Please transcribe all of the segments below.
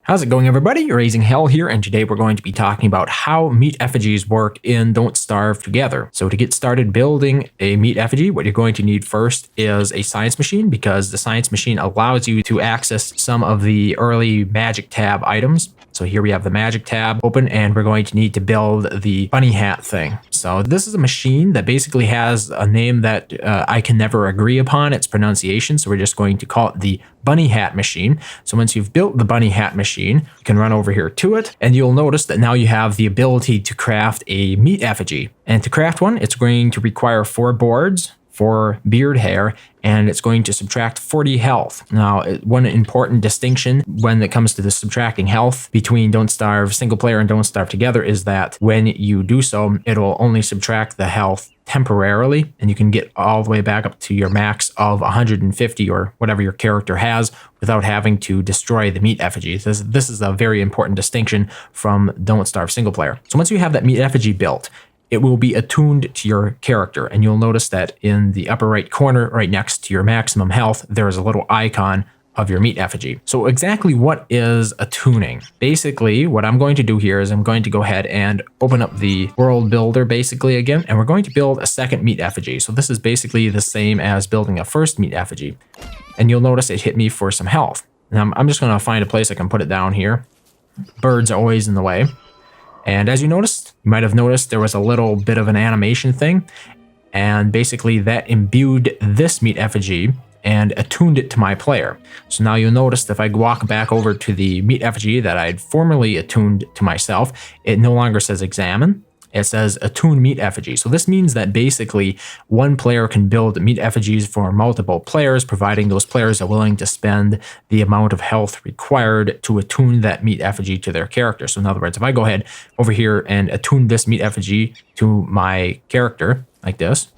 How's it going, everybody? RazingHel here, and today we're going to be talking about how meat effigies work in Don't Starve together. So to get started building a meat effigy, what you're going to need first is a science machine, because the science machine allows you to access some of the early magic tab items. So here we have the magic tab open, and we're going to need to build the bunny hat thing. So this is a machine that basically has a name that I can never agree upon its pronunciation. So we're just going to call it the bunny hat machine. So once you've built the bunny hat machine, you can run over here to it, and you'll notice that now you have the ability to craft a meat effigy. And to craft one, it's going to require 4 boards, 4 beard hair, and it's going to subtract 40 health. Now, one important distinction when it comes to the subtracting health between Don't Starve single player and Don't Starve together is that when you do so, it'll only subtract the health temporarily, and you can get all the way back up to your max of 150 or whatever your character has without having to destroy the meat effigy. This is a very important distinction from Don't Starve single player. So once you have that meat effigy built, it will be attuned to your character, and you'll notice that in the upper right corner, right next to your maximum health, there is a little icon of your meat effigy. So exactly what is attuning? Basically, what I'm going to do here is I'm going to go ahead and open up the world builder basically again, and we're going to build a second meat effigy. So this is basically the same as building a first meat effigy. And you'll notice it hit me for some health. Now I'm just going to find a place I can put it down here. Birds are always in the way. And as you noticed, you might have noticed there was a little bit of an animation thing, and basically that imbued this meat effigy and attuned it to my player. So now you'll notice that if I walk back over to the meat effigy that I'd formerly attuned to myself, it no longer says examine. It says attune meat effigy. So this means that basically one player can build meat effigies for multiple players, providing those players are willing to spend the amount of health required to attune that meat effigy to their character. So in other words, if I go ahead over here and attune this meat effigy to my character like this,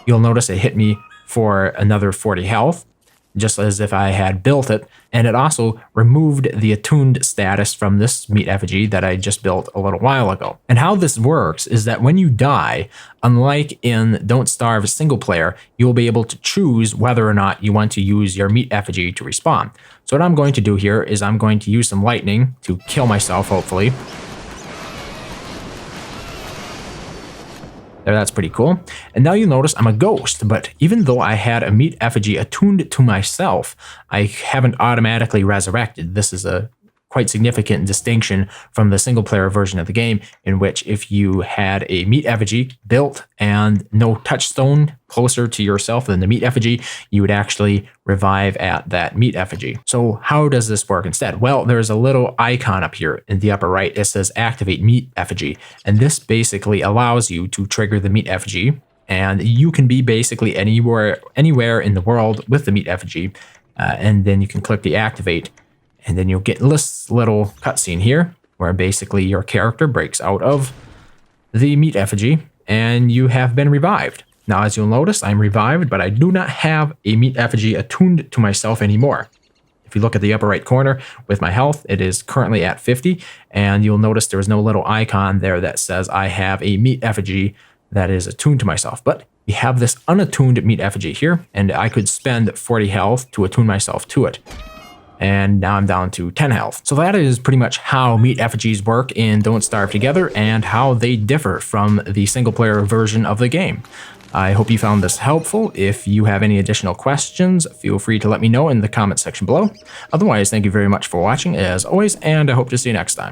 you'll notice it hit me for another 40 health, just as if I had built it. And it also removed the attuned status from this meat effigy that I just built a little while ago. And how this works is that when you die, unlike in Don't Starve single player, you will be able to choose whether or not you want to use your meat effigy to respawn. So what I'm going to do here is I'm going to use some lightning to kill myself, hopefully. There, that's pretty cool. And now you notice I'm a ghost, but even though I had a meat effigy attuned to myself, I haven't automatically resurrected. This is a quite significant distinction from the single player version of the game, in which if you had a meat effigy built and no touchstone closer to yourself than the meat effigy, you would actually revive at that meat effigy. So how does this work instead? Well, there's a little icon up here in the upper right. It says activate meat effigy, and this basically allows you to trigger the meat effigy, and you can be basically anywhere in the world with the meat effigy, and then you can click the activate. And then you'll get this little cutscene here where basically your character breaks out of the meat effigy and you have been revived. Now, as you'll notice, I'm revived, but I do not have a meat effigy attuned to myself anymore. If you look at the upper right corner with my health, it is currently at 50, and you'll notice there is no little icon there that says I have a meat effigy that is attuned to myself. But we have this unattuned meat effigy here, and I could spend 40 health to attune myself to it. And now I'm down to 10 health. So that is pretty much how meat effigies work in Don't Starve together and how they differ from the single player version of the game. I hope you found this helpful. If you have any additional questions, feel free to let me know in the comment section below. Otherwise, thank you very much for watching as always, and I hope to see you next time.